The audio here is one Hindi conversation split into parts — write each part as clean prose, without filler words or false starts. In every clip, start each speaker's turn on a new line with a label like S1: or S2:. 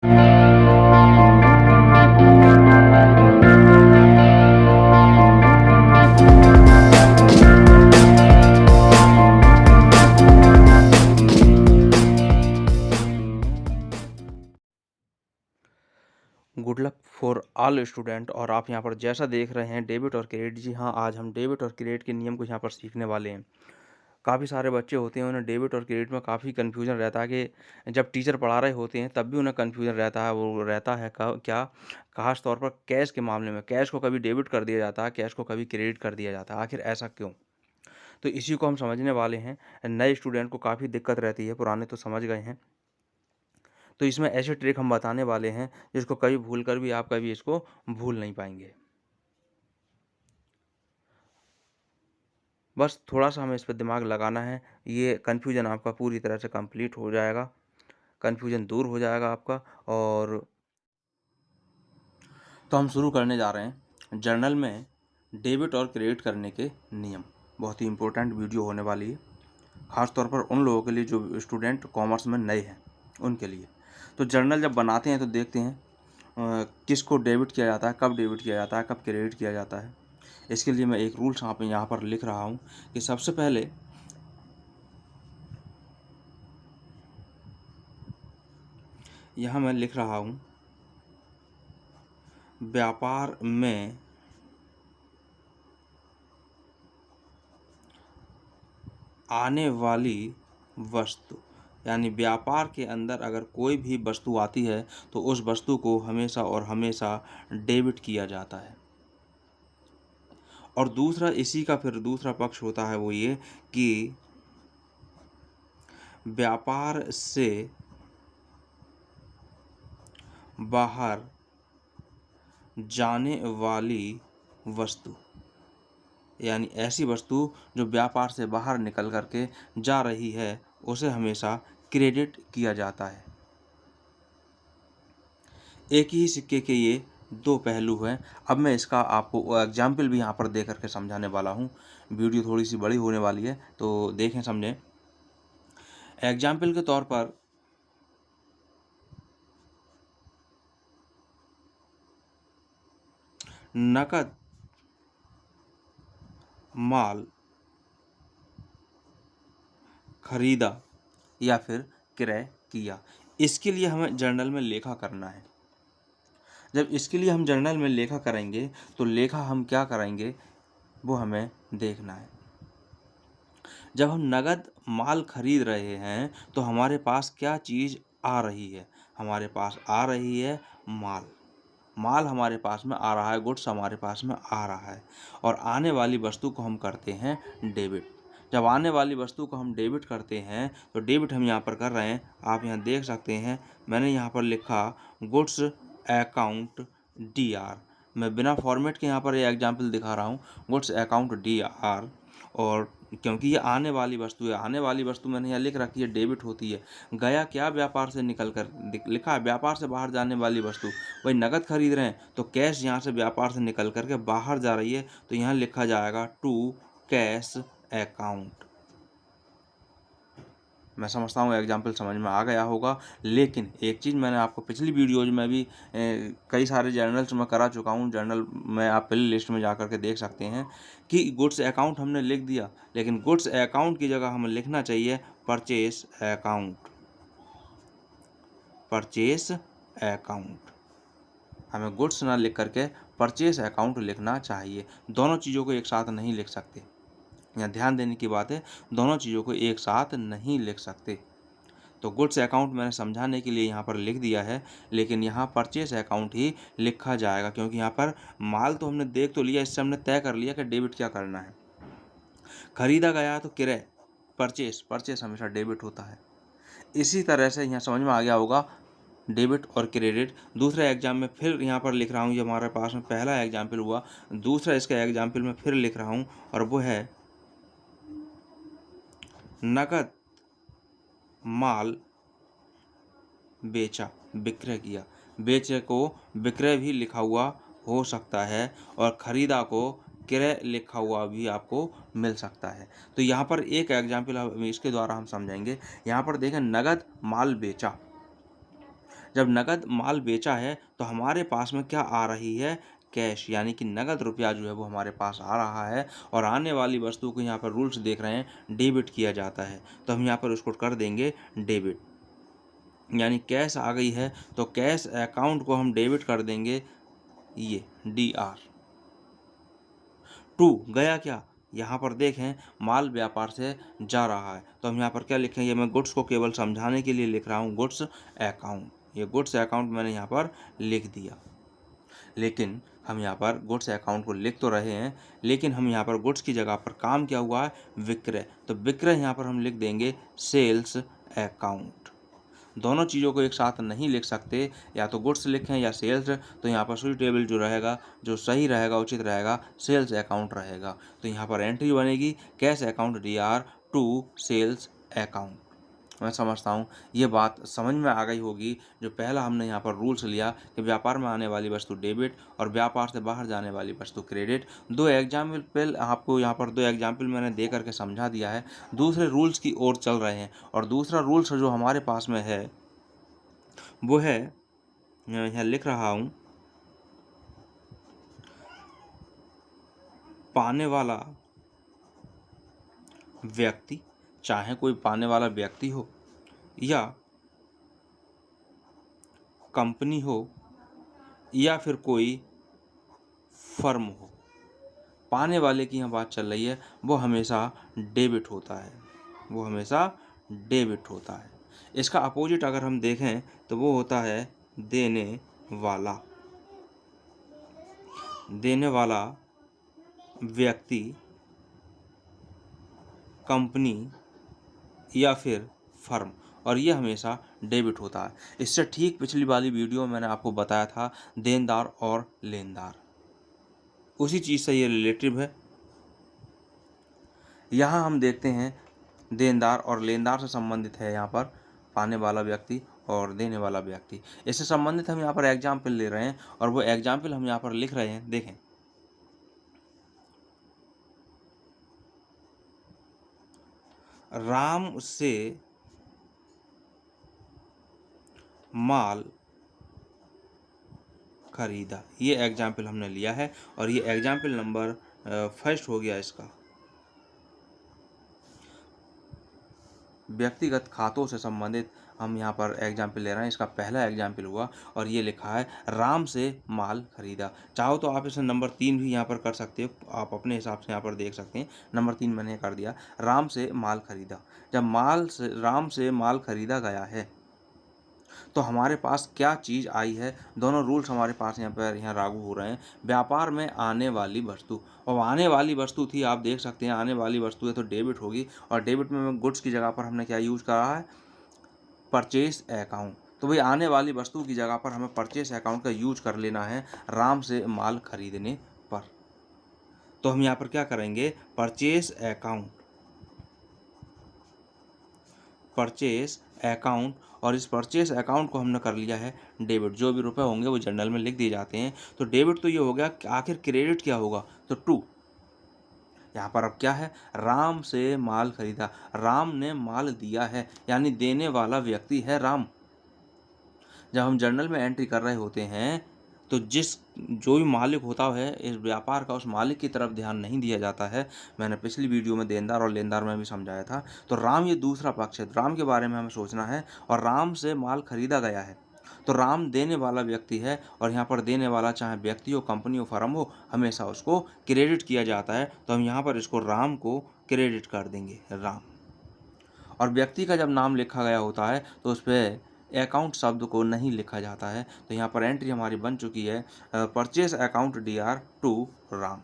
S1: Good luck for all student. और आप यहाँ पर जैसा देख रहे हैं डेबिट और क्रेडिट, जी हाँ, आज हम डेबिट और क्रेडिट के नियम को यहाँ पर सीखने वाले हैं। काफ़ी सारे बच्चे होते हैं, उन्हें डेबिट और क्रेडिट में काफ़ी कन्फ्यूजन रहता है कि जब टीचर पढ़ा रहे होते हैं तब भी उन्हें कन्फ्यूजन रहता है। वो रहता है क्या, खास तौर पर कैश के मामले में। कैश को कभी डेबिट कर दिया जाता है, कैश को कभी क्रेडिट कर दिया जाता है, आखिर ऐसा क्यों? तो इसी को हम समझने वाले हैं। नए स्टूडेंट को काफ़ी दिक्कत रहती है, पुराने तो समझ गए हैं। तो इसमें ऐसे ट्रिक हम बताने वाले हैं जिसको कभी भूल कर भी आप कभी इसको भूल नहीं पाएंगे। बस थोड़ा सा हमें इस पर दिमाग लगाना है, ये कन्फ्यूजन आपका पूरी तरह से कंप्लीट हो जाएगा, कन्फ्यूजन दूर हो जाएगा आपका। और तो हम शुरू करने जा रहे हैं जर्नल में डेबिट और क्रेडिट करने के नियम। बहुत ही इम्पोर्टेंट वीडियो होने वाली है, ख़ास तौर पर उन लोगों के लिए जो स्टूडेंट कॉमर्स में नए हैं उनके लिए। तो जर्नल जब बनाते हैं तो देखते हैं किसको डेबिट किया जाता है, कब डेबिट किया जाता है, कब क्रेडिट किया जाता है। इसके लिए मैं एक रूल्स यहाँ पर लिख रहा हूँ कि सबसे पहले यहाँ मैं लिख रहा हूँ व्यापार में आने वाली वस्तु, यानी व्यापार के अंदर अगर कोई भी वस्तु आती है तो उस वस्तु को हमेशा और हमेशा डेबिट किया जाता है। और दूसरा, इसी का फिर दूसरा पक्ष होता है वो ये कि व्यापार से बाहर जाने वाली वस्तु, यानी ऐसी वस्तु जो व्यापार से बाहर निकल करके जा रही है उसे हमेशा क्रेडिट किया जाता है। एक ही सिक्के के ये दो पहलू हैं। अब मैं इसका आपको एग्जाम्पल भी यहाँ पर दे करके समझाने वाला हूँ। वीडियो थोड़ी सी बड़ी होने वाली है तो देखें समझें। एग्जाम्पल के तौर पर नकद माल खरीदा या फिर क्रय किया, इसके लिए हमें जर्नल में लेखा करना है। जब इसके लिए हम जर्नल में लेखा करेंगे तो लेखा हम क्या करेंगे वो हमें देखना है। जब हम नगद माल खरीद रहे हैं तो हमारे पास क्या चीज़ आ रही है? हमारे पास आ रही है माल। माल हमारे पास में आ रहा है, गुड्स हमारे पास में आ रहा है। और आने वाली वस्तु को हम करते हैं डेबिट। जब आने वाली वस्तु को हम डेबिट करते हैं तो डेबिट हम यहाँ पर कर रहे हैं, आप यहाँ देख सकते हैं। मैंने यहाँ पर लिखा गुड्स अकाउंट DR। मैं बिना फॉर्मेट के यहाँ पर ये एग्जाम्पल दिखा रहा हूँ, गुड्स अकाउंट DR। और क्योंकि ये आने वाली वस्तु है, आने वाली वस्तु मैंने यहाँ लिख रखी है डेबिट होती है। गया क्या, व्यापार से निकल कर लिखा है व्यापार से बाहर जाने वाली वस्तु। वही नगद खरीद रहे हैं तो कैश यहाँ से व्यापार से निकल करके बाहर जा रही है तो यहाँ लिखा जाएगा टू कैश अकाउंट। मैं समझता हूँ एग्जाम्पल समझ में आ गया होगा। लेकिन एक चीज़ मैंने आपको पिछली वीडियोज में भी कई सारे जर्नल्स में करा चुका हूँ। जर्नल में आप प्ले लिस्ट में जा कर के देख सकते हैं कि गुड्स अकाउंट हमने लिख दिया, लेकिन गुड्स अकाउंट की जगह हमें लिखना चाहिए परचेस अकाउंट। परचेस अकाउंट, हमें गुड्स ना लिख करके परचेस अकाउंट लिखना चाहिए। दोनों चीज़ों को एक साथ नहीं लिख सकते। यहाँ ध्यान देने की बात है, दोनों चीज़ों को एक साथ नहीं लिख सकते। तो गुड्स अकाउंट मैंने समझाने के लिए यहाँ पर लिख दिया है, लेकिन यहाँ परचेस अकाउंट ही लिखा जाएगा क्योंकि यहाँ पर माल तो हमने देख तो लिया, इससे हमने तय कर लिया कि डेबिट क्या करना है। खरीदा गया तो क्रय, परचेस हमेशा डेबिट होता है। इसी तरह से यहाँ समझ में आ गया होगा डेबिट और क्रेडिट। दूसरे एग्जाम में फिर यहाँ पर लिख रहा हूँ, ये हमारे पास में पहला एग्जाम्पल हुआ। दूसरा इसका एग्जाम्पल में फिर लिख रहा हूँ और वो है नकद माल बेचा, विक्रय किया। बेचे को विक्रय भी लिखा हुआ हो सकता है और खरीदा को क्रय लिखा हुआ भी आपको मिल सकता है। तो यहाँ पर एक एग्जाम्पल इसके द्वारा हम समझेंगे। यहाँ पर देखें नगद माल बेचा। जब नगद माल बेचा है तो हमारे पास में क्या आ रही है, कैश, यानी कि नगद रुपया जो है वो हमारे पास आ रहा है। और आने वाली वस्तु को यहाँ पर रूल्स देख रहे हैं, डेबिट किया जाता है, तो हम यहाँ पर उसको कर देंगे डेबिट। यानी कैश आ गई है तो कैश अकाउंट को हम डेबिट कर देंगे, ये DR। टू गया क्या, यहाँ पर देखें माल व्यापार से जा रहा है, तो हम यहाँ पर क्या लिखें, ये मैं गुड्स को केवल समझाने के लिए लिख रहा हूँ, गुड्स अकाउंट। ये गुड्स अकाउंट मैंने यहाँ पर लिख दिया। लेकिन हम यहाँ पर गुड्स अकाउंट को लिख तो रहे हैं, लेकिन हम यहाँ पर गुड्स की जगह पर काम क्या हुआ है, विक्रय। तो विक्रय यहाँ पर हम लिख देंगे सेल्स अकाउंट। दोनों चीज़ों को एक साथ नहीं लिख सकते, या तो गुड्स लिखें या सेल्स, तो यहाँ पर सुइटेबल जो रहेगा, जो सही रहेगा, उचित रहेगा, सेल्स अकाउंट रहेगा। तो यहाँ पर एंट्री बनेगी cash account DR to sales account. मैं समझता हूँ ये बात समझ में आ गई होगी। जो पहला हमने यहाँ पर रूल्स लिया कि व्यापार में आने वाली वस्तु डेबिट और व्यापार से बाहर जाने वाली वस्तु क्रेडिट। दो एग्जाम्पल आपको यहाँ पर, दो एग्जाम्पल मैंने दे करके समझा दिया है। दूसरे रूल्स की ओर चल रहे हैं, और दूसरा रूल्स जो हमारे पास में है वो है, यहाँ लिख रहा हूँ, पाने वाला व्यक्ति, चाहे कोई पाने वाला व्यक्ति हो या कंपनी हो या फिर कोई फर्म हो, पाने वाले की यहाँ बात चल रही है, वो हमेशा डेबिट होता है, वो हमेशा डेबिट होता है। इसका अपोजिट अगर हम देखें तो वो होता है देने वाला। देने वाला व्यक्ति, कंपनी या फिर फर्म, और ये हमेशा डेबिट होता है। इससे ठीक पिछली वाली वीडियो में मैंने आपको बताया था देनदार और लेनदार, उसी चीज़ से ये रिलेटिव है। यहाँ हम देखते हैं देनदार और लेनदार से संबंधित है यहाँ पर पाने वाला व्यक्ति और देने वाला व्यक्ति। इससे संबंधित हम यहाँ पर एग्जाम्पल ले रहे हैं, और वो एग्जाम्पल हम यहाँ पर लिख रहे हैं। देखें, राम से माल खरीदा, ये एग्जाम्पल हमने लिया है, और ये एग्जाम्पल नंबर फर्स्ट हो गया इसका। व्यक्तिगत खातों से संबंधित हम यहाँ पर एग्जाम्पल ले रहे हैं, इसका पहला एग्जाम्पल हुआ, और ये लिखा है राम से माल खरीदा। चाहो तो आप इसे नंबर 3 भी यहाँ पर कर सकते हो, आप अपने हिसाब से यहाँ पर देख सकते हैं। नंबर 3 मैंने कर दिया, राम से माल खरीदा। जब राम से माल खरीदा गया है तो हमारे पास क्या चीज़ आई है, दोनों रूल्स हमारे पास यहाँ लागू हो रहे हैं। व्यापार में आने वाली वस्तु, और आने वाली वस्तु थी, आप देख सकते हैं आने वाली वस्तु है तो डेबिट होगी, और डेबिट में गुड्स की जगह पर हमने क्या यूज़ करा है, परचेस अकाउंट। तो भाई आने वाली वस्तु की जगह पर हमें परचेस अकाउंट का यूज कर लेना है राम से माल खरीदने पर। तो हम यहाँ पर क्या करेंगे, परचेस अकाउंट, परचेस अकाउंट, और इस परचेस अकाउंट को हमने कर लिया है डेबिट। जो भी रुपए होंगे वो जर्नल में लिख दिए जाते हैं। तो डेबिट तो ये हो गया, आखिर क्रेडिट क्या होगा, तो टू। यहाँ पर अब क्या है, राम से माल खरीदा, राम ने माल दिया है, यानी देने वाला व्यक्ति है राम। जब हम जर्नल में एंट्री कर रहे होते हैं तो जो भी मालिक होता है इस व्यापार का, उस मालिक की तरफ ध्यान नहीं दिया जाता है। मैंने पिछली वीडियो में देनदार और लेनदार में भी समझाया था। तो राम ये दूसरा पक्ष है, राम के बारे में हमें सोचना है, और राम से माल खरीदा गया है तो राम देने वाला व्यक्ति है, और यहाँ पर देने वाला चाहे व्यक्ति हो, कंपनी हो, फर्म हो, हमेशा उसको क्रेडिट किया जाता है। तो हम यहाँ पर इसको राम को क्रेडिट कर देंगे, राम। और व्यक्ति का जब नाम लिखा गया होता है तो उस पर अकाउंट शब्द को नहीं लिखा जाता है। तो यहाँ पर एंट्री हमारी बन चुकी है purchase account DR to Ram.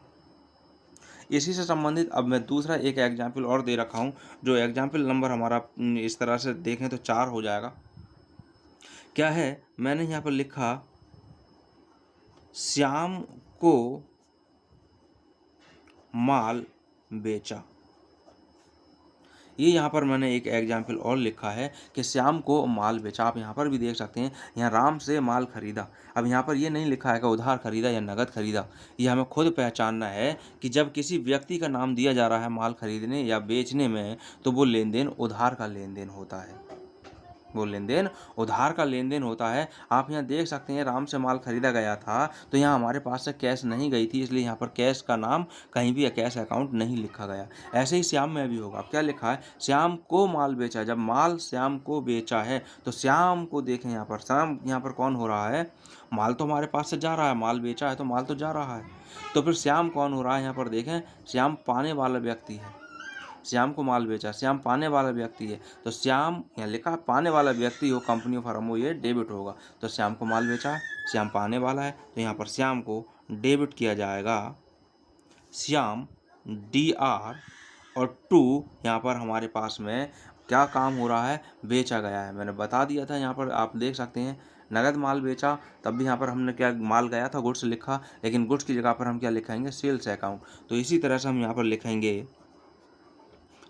S1: इसी से संबंधित अब मैं दूसरा एक एग्जाम्पल और दे रखा हूँ, जो एग्जाम्पल नंबर हमारा इस तरह से देखें तो 4 हो जाएगा। क्या है, मैंने यहाँ पर लिखा श्याम को माल बेचा। ये यहाँ पर मैंने एक एग्जाम्पल और लिखा है कि श्याम को माल बेचा। आप यहाँ पर भी देख सकते हैं, यहाँ राम से माल खरीदा। अब यहाँ पर ये नहीं लिखा है कि उधार खरीदा या नगद खरीदा। ये हमें खुद पहचानना है कि जब किसी व्यक्ति का नाम दिया जा रहा है माल खरीदने या बेचने में, तो वो लेन देन उधार का लेन देन होता है। वो लेन देन उधार का लेन देन होता है। आप यहाँ देख सकते हैं राम से माल खरीदा गया था, तो यहाँ हमारे पास से कैश नहीं गई थी, इसलिए यहाँ पर कैश का नाम कहीं भी कैश अकाउंट नहीं लिखा गया। ऐसे ही श्याम में भी होगा। अब क्या लिखा है, श्याम को माल बेचा। जब माल श्याम को बेचा है तो श्याम को देखें यहाँ पर, श्याम यहाँ पर कौन हो रहा है, माल तो हमारे पास से जा रहा है, माल बेचा है तो माल तो जा रहा है। तो फिर श्याम कौन हो रहा है, यहाँ पर देखें, श्याम पाने वाला व्यक्ति है। श्याम को माल बेचा, श्याम पाने वाला व्यक्ति है, तो श्याम यहाँ लिखा पाने वाला व्यक्ति हो, कंपनी हो, फर्म हो, ये डेबिट होगा। तो श्याम को माल बेचा है, श्याम पाने वाला है, तो यहाँ पर श्याम को डेबिट किया जाएगा। श्याम DR और टू यहाँ पर हमारे पास में क्या काम हो रहा है, बेचा गया है। मैंने बता दिया था, यहाँ पर आप देख सकते हैं नगद माल बेचा, तब भी यहाँ पर हमने क्या माल गया था, गुड्स लिखा, लेकिन गुड्स की जगह पर हम क्या लिखेंगे, सेल्स अकाउंट। तो इसी तरह से हम यहाँ पर लिखेंगे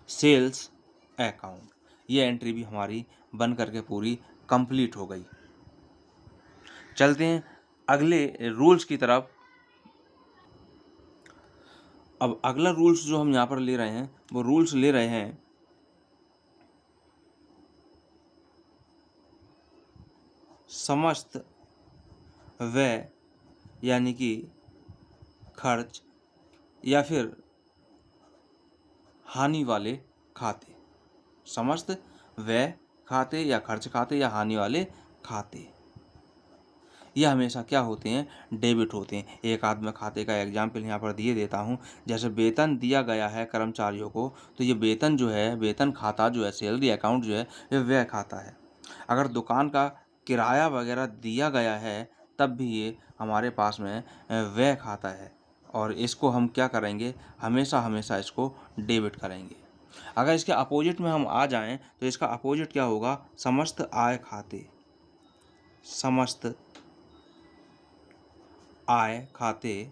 S1: सेल्स अकाउंट। ये एंट्री भी हमारी बन करके पूरी कंप्लीट हो गई। चलते हैं अगले रूल्स की तरफ। अब अगला रूल्स जो हम यहाँ पर ले रहे हैं, वो रूल्स ले रहे हैं समस्त व्यय यानी कि खर्च या फिर हानि वाले खाते। समस्त व्यय खाते या खर्च खाते या हानि वाले खाते, ये हमेशा क्या होते हैं, डेबिट होते हैं। एक आध में खाते का एग्जाम्पल यहाँ पर दिए देता हूँ। जैसे वेतन दिया गया है कर्मचारियों को, तो ये वेतन जो है, वेतन खाता जो है, सैलरी अकाउंट जो है, ये व्यय खाता है। अगर दुकान का किराया वगैरह दिया गया है, तब भी ये हमारे पास में व्यय खाता है, और इसको हम क्या करेंगे, हमेशा हमेशा इसको डेबिट करेंगे। अगर इसके अपोजिट में हम आ जाएं, तो इसका अपोजिट क्या होगा, समस्त आय खाते। समस्त आय खाते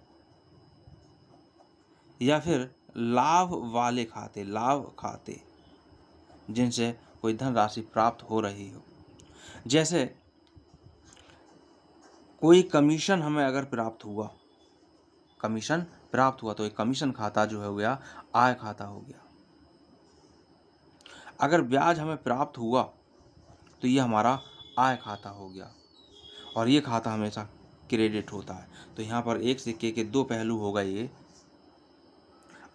S1: या फिर लाभ वाले खाते, लाभ खाते जिनसे कोई धनराशि प्राप्त हो रही हो। जैसे कोई कमीशन हमें अगर प्राप्त हुआ, कमीशन प्राप्त हुआ, तो एक कमीशन खाता जो है गया आय खाता हो गया। अगर ब्याज हमें प्राप्त हुआ, तो ये हमारा आय खाता हो गया, और ये खाता हमेशा क्रेडिट होता है। तो यहाँ पर एक सिक्के के दो पहलू हो गए ये।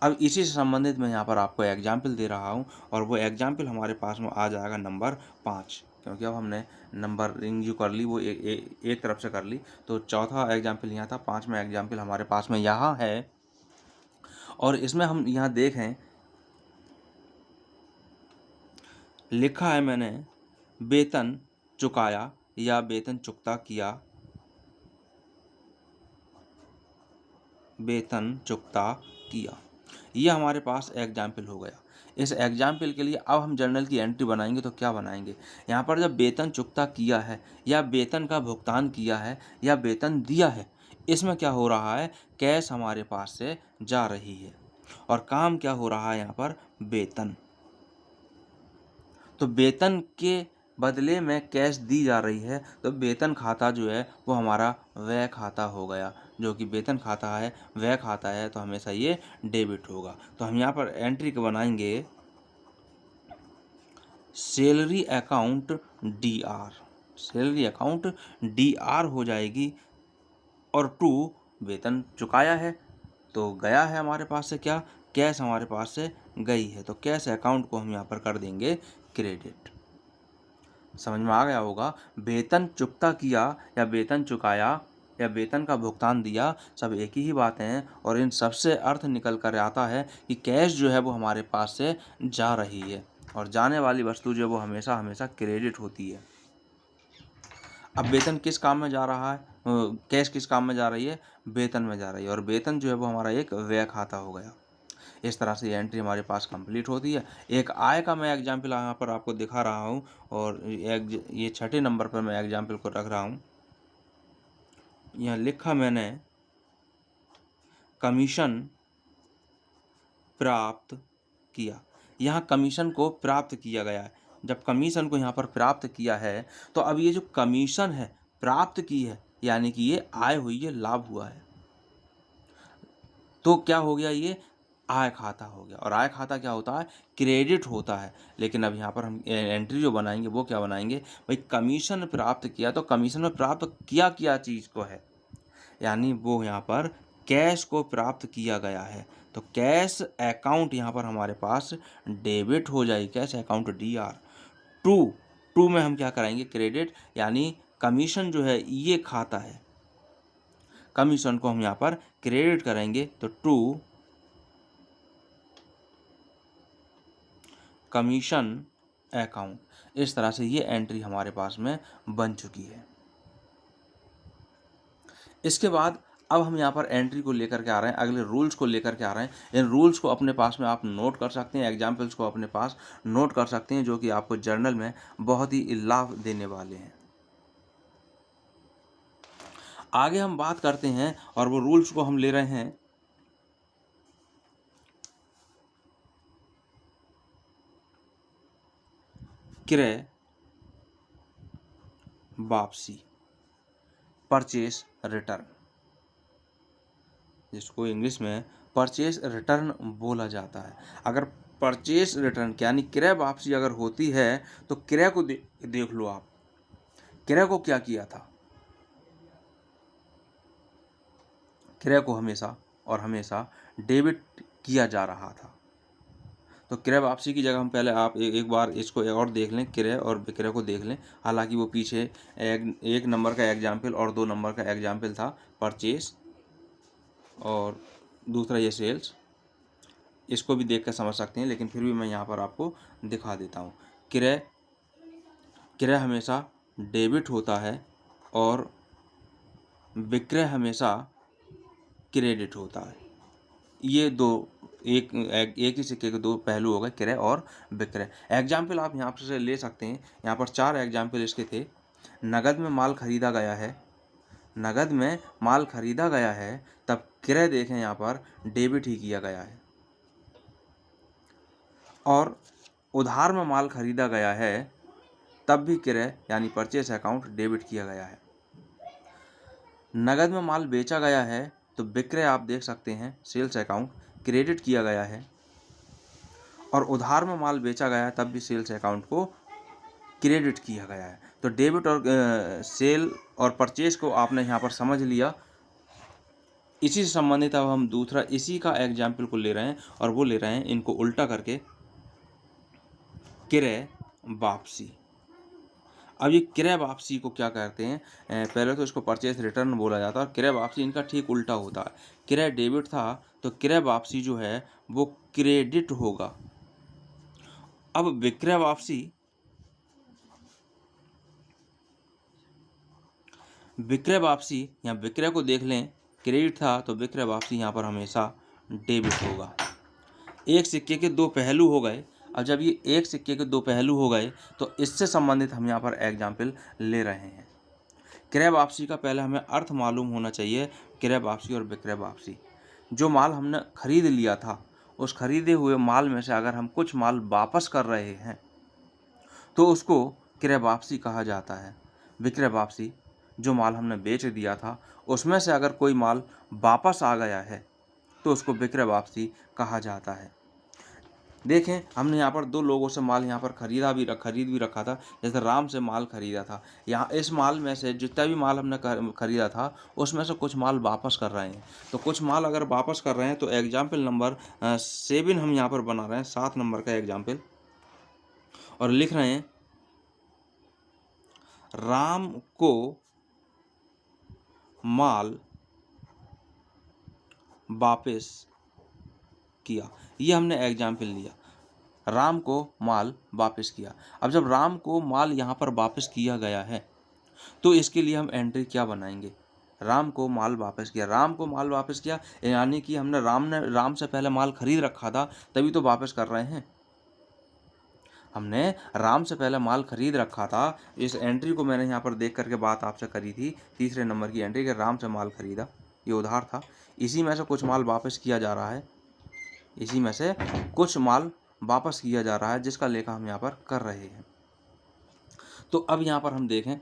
S1: अब इसी से संबंधित मैं यहाँ पर आपको एग्जाम्पल दे रहा हूँ, और वो एग्जाम्पल हमारे पास में आ जाएगा नंबर 5, क्योंकि अब हमने नंबरिंग जो कर ली वो एक तरफ से कर ली। तो चौथा एग्जाम्पल यहाँ था, 5वां एग्जाम्पल हमारे पास में यहाँ है। और इसमें हम यहाँ देखें, लिखा है मैंने वेतन चुकाया या वेतन चुकता किया, वेतन चुकता किया, ये हमारे पास एग्जाम्पल हो गया। इस एग्जाम्पल के लिए अब हम जर्नल की एंट्री बनाएंगे, तो क्या बनाएंगे, यहाँ पर जब वेतन चुकता किया है या वेतन का भुगतान किया है या वेतन दिया है, इसमें क्या हो रहा है, कैश हमारे पास से जा रही है, और काम क्या हो रहा है यहाँ पर, वेतन। तो वेतन के बदले में कैश दी जा रही है, तो वेतन खाता जो है वो हमारा व्यय खाता हो गया। जो कि वेतन खाता है, व्यय खाता है, तो हमेशा ये डेबिट होगा। तो हम यहाँ पर एंट्री को बनाएंगे salary account DR। Salary account DR हो जाएगी, और टू वेतन चुकाया है तो गया है हमारे पास से क्या, कैश हमारे पास से गई है, तो कैश अकाउंट को हम यहाँ पर कर देंगे क्रेडिट। समझ में आ गया होगा। वेतन चुकता किया या वेतन चुकाया या वेतन का भुगतान दिया, सब एक ही बात हैं, और इन सबसे अर्थ निकल कर आता है कि कैश जो है वो हमारे पास से जा रही है, और जाने वाली वस्तु जो है वो हमेशा हमेशा क्रेडिट होती है। अब वेतन किस काम में जा रहा है, कैश किस काम में जा रही है, वेतन में जा रही है, और वेतन जो है वो हमारा एक व्यय खाता हो गया। इस तरह से ये एंट्री हमारे पास कंप्लीट होती है। एक आय का मैं एग्जाम्पल यहाँ पर आपको दिखा रहा हूँ, और ये 6ठे नंबर पर मैं एग्जाम्पल को रख रहा हूँ। यहाँ लिखा मैंने कमीशन प्राप्त किया। यहाँ कमीशन को प्राप्त किया गया है। जब कमीशन को यहाँ पर प्राप्त किया है, तो अब ये जो कमीशन है प्राप्त की है, यानी कि ये आय हुई है, लाभ हुआ है। तो क्या हो गया, ये आय खाता हो गया। और आय खाता क्या होता है? क्रेडिट होता है। लेकिन अब यहाँ पर हम एंट्री जो बनाएंगे वो क्या बनाएंगे भाई? कमीशन प्राप्त किया, तो कमीशन में प्राप्त किया क्या चीज़ को है, यानी वो यहाँ पर कैश को प्राप्त किया गया है। तो कैश अकाउंट यहाँ पर हमारे पास डेबिट हो जाएगी, कैश अकाउंट DR। टू में हम क्या कराएंगे? क्रेडिट, यानी कमीशन जो है ये खाता है, कमीशन को हम यहाँ पर क्रेडिट करेंगे। तो टू कमीशन अकाउंट, इस तरह से ये एंट्री हमारे पास में बन चुकी है। इसके बाद अब हम यहाँ पर एंट्री को लेकर के आ रहे हैं, अगले रूल्स को लेकर के आ रहे हैं। इन रूल्स को अपने पास में आप नोट कर सकते हैं, एग्जाम्पल्स को अपने पास नोट कर सकते हैं, जो कि आपको जर्नल में बहुत ही लाभ देने वाले हैं। आगे हम बात करते हैं और वो रूल्स को हम ले रहे हैं क्रय वापसी, परचेस रिटर्न, जिसको इंग्लिश में परचेस रिटर्न बोला जाता है। अगर परचेस रिटर्न यानी क्रय वापसी अगर होती है तो क्रय को देख लो आप, क्रय को क्या किया था? क्रय को हमेशा और हमेशा डेबिट किया जा रहा था। तो क्रय वापसी की जगह हम पहले आप एक बार इसको और देख लें, क्रय और विक्रय को देख लें। हालांकि वो पीछे एक नंबर का एग्जाम्पल और 2 नंबर का एग्जाम्पल था, परचेस और दूसरा ये सेल्स, इसको भी देख कर समझ सकते हैं, लेकिन फिर भी मैं यहाँ पर आपको दिखा देता हूँ। क्रय हमेशा डेबिट होता है और विक्रय हमेशा क्रेडिट होता है। ये दो एक ही सिक्के के दो पहलू हो गए, क्रय और विक्रय। एग्जाम्पल आप यहाँ से ले सकते हैं, यहाँ पर 4 एग्जाम्पल इसके थे। नगद में माल खरीदा गया है, नगद में माल खरीदा गया है, तब क्रय देखें यहाँ पर डेबिट ही किया गया है। और उधार में माल खरीदा गया है, तब भी क्रय यानी परचेस अकाउंट डेबिट किया गया है। नगद में माल बेचा गया है तो विक्रय आप देख सकते हैं, सेल्स अकाउंट क्रेडिट किया गया है। और उधार में माल बेचा गया है तब भी सेल्स अकाउंट को क्रेडिट किया गया है। तो डेबिट और सेल और परचेज को आपने यहाँ पर समझ लिया। इसी से संबंधित अब हम दूसरा इसी का एग्जाम्पल को ले रहे हैं और वो ले रहे हैं इनको उल्टा करके, क्रय वापसी। अब ये क्रय वापसी को क्या कहते हैं? पहले तो इसको परचेस रिटर्न बोला जाता है और क्रय वापसी इनका ठीक उल्टा होता है। क्रय डेबिट था तो क्रय वापसी जो है वो क्रेडिट होगा। अब विक्रय वापसी, विक्रय वापसी यहाँ विक्रय को देख लें, क्रेडिट था तो विक्रय वापसी यहाँ पर हमेशा डेबिट होगा। एक सिक्के के दो पहलू हो गए। अब जब ये एक सिक्के के दो पहलू हो गए तो इससे संबंधित हम यहाँ पर एग्जाम्पल ले रहे हैं। क्रय वापसी का पहले हमें अर्थ मालूम होना चाहिए। क्रय वापसी और विक्रय वापसी, जो माल हमने खरीद लिया था उस खरीदे हुए माल में से अगर हम कुछ माल वापस कर रहे हैं तो उसको क्रय वापसी कहा जाता है। विक्रय वापसी, जो माल हमने बेच दिया था उसमें से अगर कोई माल वापस आ गया है तो उसको विक्रय वापसी कहा जाता है। देखें, हमने यहाँ पर 2 लोगों से माल यहाँ पर खरीद भी रखा था। जैसे राम से माल खरीदा था, यहाँ इस माल में से जितना भी माल हमने खरीदा था उसमें से कुछ माल वापस कर रहे हैं। तो कुछ माल अगर वापस कर रहे हैं तो एग्जाम्पल नंबर 7 हम यहाँ पर बना रहे हैं, 7 नंबर का एग्जाम्पल, और लिख रहे हैं राम को माल वापस किया। ये हमने एग्जाम्पल लिया, राम को माल वापस किया। अब जब राम को माल यहाँ पर वापस किया गया है तो इसके लिए हम एंट्री क्या बनाएंगे? राम को माल वापस किया, राम को माल वापस किया यानी कि हमने राम से पहले माल खरीद रखा था तभी तो वापस कर रहे हैं। हमने राम से पहले माल खरीद रखा था। इस एंट्री को मैंने यहाँ पर देख करके बात आपसे करी थी, तीसरे नंबर की एंट्री, कि राम से माल खरीदा, ये उधार था, इसी में से कुछ माल वापस किया जा रहा है, इसी में से कुछ माल वापस किया जा रहा है, जिसका लेखा हम यहाँ पर कर रहे हैं। तो अब यहाँ पर हम देखें,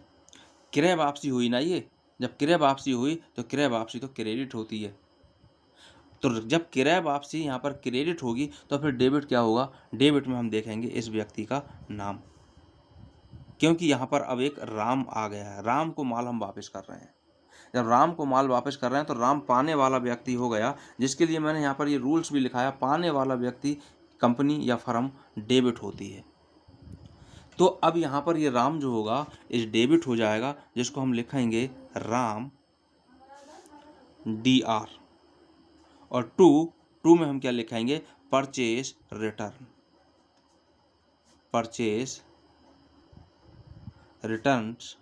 S1: क्रय वापसी हुई ना, ये जब क्रय वापसी हुई तो क्रय वापसी तो क्रेडिट होती है। तो जब क्रय वापसी यहाँ पर क्रेडिट होगी तो फिर डेबिट क्या होगा, डेबिट में हम देखेंगे इस व्यक्ति का नाम, क्योंकि यहाँ पर अब एक राम आ गया है, राम को माल हम वापस कर रहे हैं। जब राम को माल वापस कर रहे हैं तो राम पाने वाला व्यक्ति हो गया, जिसके लिए मैंने यहाँ पर ये रूल्स भी लिखाया, पाने वाला व्यक्ति कंपनी या फर्म डेबिट होती है। तो अब यहाँ पर ये राम जो होगा इस डेबिट हो जाएगा, जिसको हम लिखेंगे राम DR, और टू में हम क्या लिखेंगे, purchase return, purchase returns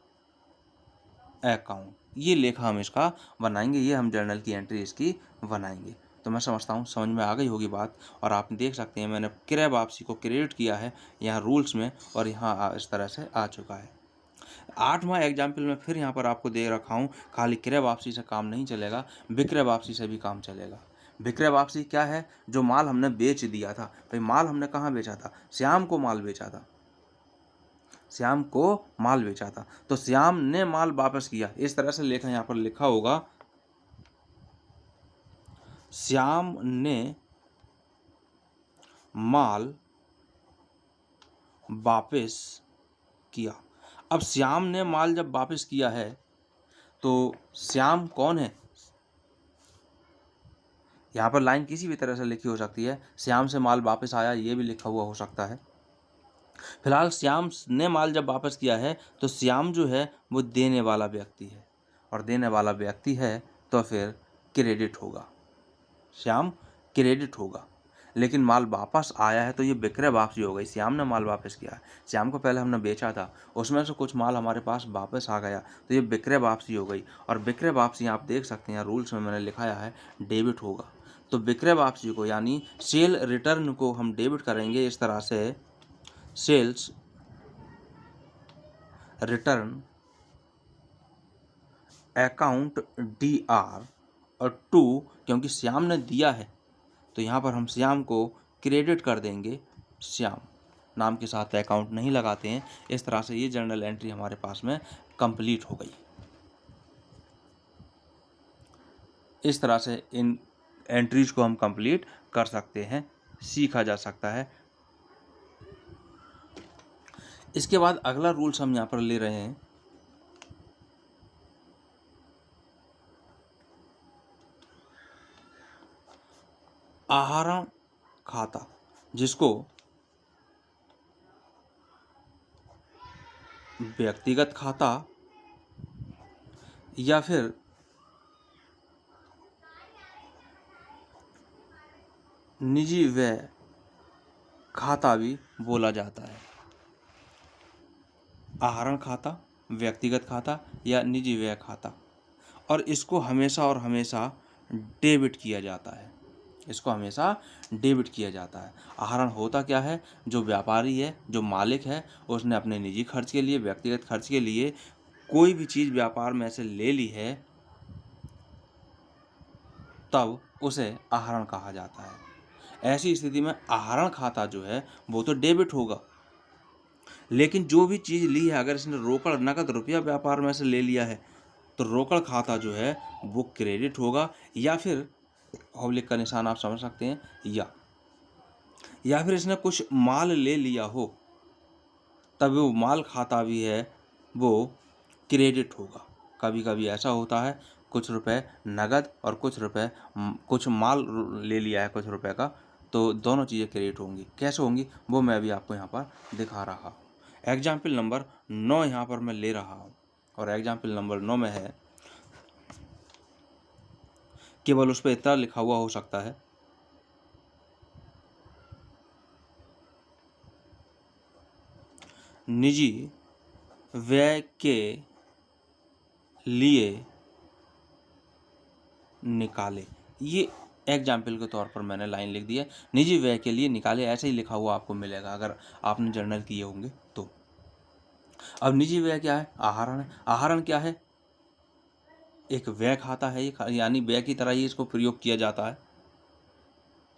S1: account. ये लेखा हम इसका बनाएंगे, ये हम जर्नल की एंट्री इसकी बनाएंगे। तो मैं समझता हूँ समझ में आ गई होगी बात। और आप देख सकते हैं मैंने क्रय वापसी को क्रेडिट किया है यहाँ रूल्स में, और यहाँ इस तरह से आ चुका है। 8वां एग्जाम्पल में फिर यहाँ पर आपको दे रखा हूँ, खाली क्रय वापसी से काम नहीं चलेगा, विक्रय वापसी से भी काम चलेगा। विक्रय वापसी क्या है, जो माल हमने बेच दिया था, भाई माल हमने कहाँ बेचा था, श्याम को माल बेचा था, श्याम को माल बेचा था, तो श्याम ने माल वापस किया। इस तरह से लेखा यहाँ पर लिखा होगा, श्याम ने माल वापस किया। अब श्याम ने माल जब वापस किया है तो श्याम कौन है, यहाँ पर लाइन किसी भी तरह से लिखी हो सकती है, श्याम से माल वापस आया ये भी लिखा हुआ हो सकता है। फिलहाल श्याम ने माल जब वापस किया है तो श्याम जो है वो देने वाला व्यक्ति है, और देने वाला व्यक्ति है तो फिर क्रेडिट होगा, श्याम क्रेडिट होगा। लेकिन माल वापस आया है तो ये विक्रय वापसी हो गई, श्याम ने माल वापस किया है, श्याम को पहले हमने बेचा था, उसमें से कुछ माल हमारे पास वापस आ गया, तो ये विक्रय वापसी हो गई। और विक्रय वापसी आप देख सकते हैं रूल्स में मैंने लिखाया है डेबिट होगा। तो विक्रय वापसी को यानी सेल रिटर्न को हम डेबिट करेंगे इस तरह से, सेल्स रिटर्न अकाउंट DR, और क्योंकि श्याम ने दिया है तो यहाँ पर हम श्याम को क्रेडिट कर देंगे, श्याम नाम के साथ अकाउंट नहीं लगाते हैं। इस तरह से ये जर्नल एंट्री हमारे पास में कंप्लीट हो गई। इस तरह से इन एंट्रीज को हम कंप्लीट कर सकते हैं, सीखा जा सकता है। इसके बाद अगला रूल्स हम यहाँ पर ले रहे हैं, आहरण खाता, जिसको व्यक्तिगत खाता या फिर निजी व्यय खाता भी बोला जाता है। आहरण खाता, व्यक्तिगत खाता या निजी व्यय खाता, और इसको हमेशा और हमेशा डेबिट किया जाता है, इसको हमेशा डेबिट किया जाता है। आहरण होता क्या है, जो व्यापारी है, जो मालिक है, उसने अपने निजी खर्च के लिए, व्यक्तिगत खर्च के लिए कोई भी चीज़ व्यापार में से ले ली है, तब उसे आहरण कहा जाता है। ऐसी स्थिति में आहरण खाता जो है वो तो डेबिट होगा, लेकिन जो भी चीज़ ली है, अगर इसने रोकड़ नकद रुपया व्यापार में से ले लिया है तो रोकड़ खाता जो है वो क्रेडिट होगा, या फिर ऑब्लिक का निशान आप समझ सकते हैं, या फिर इसने कुछ माल ले लिया हो तब वो माल खाता भी है वो क्रेडिट होगा। कभी कभी ऐसा होता है कुछ रुपए नगद और कुछ माल ले लिया है कुछ रुपए का, तो दोनों चीज़ें क्रेडिट होंगी। कैसे होंगी वो मैं अभी आपको यहाँ पर दिखा रहा हूँ। एग्जाम्पल नंबर 9 यहाँ पर मैं ले रहा हूँ, और एग्जाम्पल नंबर 9 में है, केवल उस पर इतना लिखा हुआ हो सकता है, निजी व्यय के लिए निकाले। ये एग्जाम्पल के तौर पर मैंने लाइन लिख दी है, निजी व्यय के लिए निकाले, ऐसे ही लिखा हुआ आपको मिलेगा अगर आपने जर्नल किए होंगे तो। अब निजी व्यय क्या है, आहरण है। आहरण क्या है, एक व्यय खाता है, यानी व्यय की तरह ही इसको प्रयोग किया जाता है।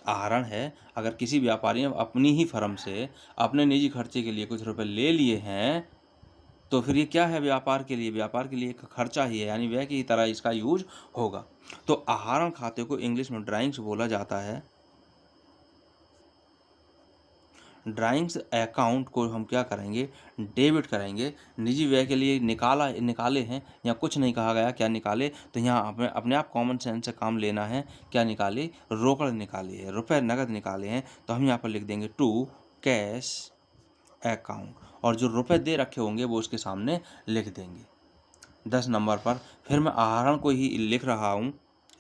S1: आहरण है, अगर किसी व्यापारी ने अपनी ही फर्म से अपने निजी खर्चे के लिए कुछ रुपए ले लिए हैं तो फिर ये क्या है व्यापार के लिए? व्यापार के लिए एक खर्चा ही है, यानी व्यय की तरह इसका यूज होगा। तो आहरण खाते को इंग्लिश में ड्राइंग्स बोला जाता है। ड्राइंग्स अकाउंट को हम क्या करेंगे? डेबिट करेंगे। निजी व्यय के लिए निकाले हैं, या कुछ नहीं कहा गया क्या निकाले, तो यहाँ हमें अपने आप कॉमन सेंस से काम लेना है। क्या निकाले? रोकड़ निकाली है, रुपए नगद निकाले हैं, तो हम यहाँ पर लिख देंगे टू कैश अकाउंट, और जो रुपए दे रखे होंगे वो उसके सामने लिख देंगे। 10 नंबर पर फिर मैं आहरण को ही लिख रहा हूँ,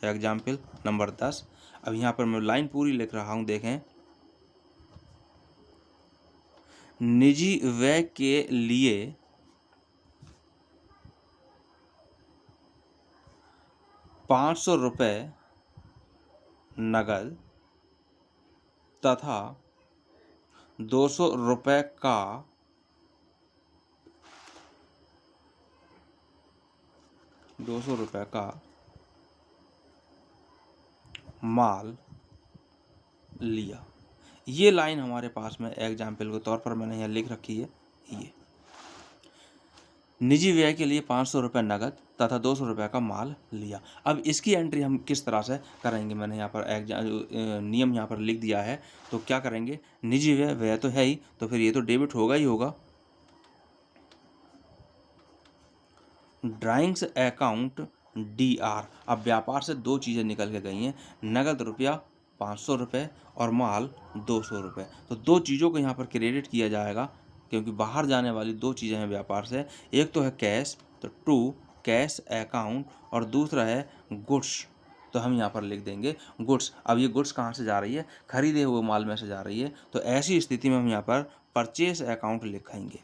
S1: एग्जाम्पल नंबर 10। अब यहाँ पर मैं लाइन पूरी लिख रहा हूँ, देखें। निजी व्यय के लिए 500 रुपये नगद तथा 200 रुपये का माल लिया। ये लाइन हमारे पास में एग्जाम्पल के तौर पर मैंने यहाँ लिख रखी है। ये निजी व्यय के लिए 500 रुपये नगद तथा 200 रुपये का माल लिया। अब इसकी एंट्री हम किस तरह से करेंगे? मैंने यहाँ पर नियम यहाँ पर लिख दिया है। तो क्या करेंगे? निजी व्यय, व्यय तो है ही, तो फिर ये तो डेबिट होगा ही होगा। Drawings account DR। अब व्यापार से दो चीज़ें निकल के गई हैं, नगद रुपया 500 रुपये और माल 200 रुपये। तो दो चीज़ों को यहाँ पर क्रेडिट किया जाएगा, क्योंकि बाहर जाने वाली दो चीज़ें हैं व्यापार से। एक तो है कैश, तो टू कैश अकाउंट, और दूसरा है गुड्स, तो हम यहाँ पर लिख देंगे गुड्स। अब ये गुड्स कहाँ से जा रही है? खरीदे हुए माल में से जा रही है। तो ऐसी स्थिति में हम यहाँ पर परचेस अकाउंट लिखेंगे,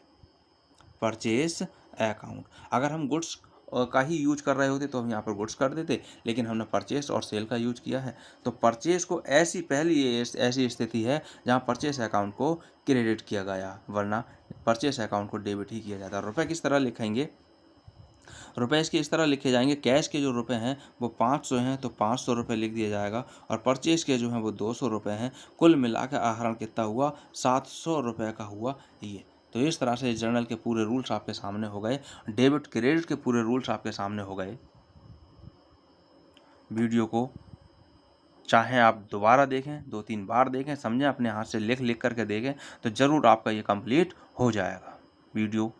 S1: परचेस अकाउंट। अगर हम गुड्स का ही यूज कर रहे होते तो हम यहाँ पर गुड्स कर देते, लेकिन हमने परचेस और सेल का यूज किया है। तो परचेस को ऐसी स्थिति है जहाँ परचेस अकाउंट को क्रेडिट किया गया, वरना परचेस अकाउंट को डेबिट ही किया जाता है। रुपये किस तरह लिखेंगे? रुपये इसके इस तरह लिखे जाएंगे, कैश के जो रुपए हैं वो 500 हैं, तो 500 रुपये लिख दिया जाएगा, और परचेस के जो हैं वो 200 रुपये हैं। कुल मिलाकर आहरण कितना हुआ? 700 रुपये का हुआ ये। तो इस तरह से जर्नल के पूरे रूल्स आपके सामने हो गए, डेबिट क्रेडिट के पूरे रूल्स आपके सामने हो गए। वीडियो को चाहे आप दोबारा देखें, 2-3 बार देखें, समझें, अपने हाथ से लिख करके देखें, तो ज़रूर आपका ये कंप्लीट हो जाएगा। वीडियो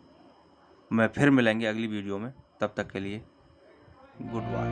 S1: में फिर मिलेंगे अगली वीडियो में, तब तक के लिए गुड बाय।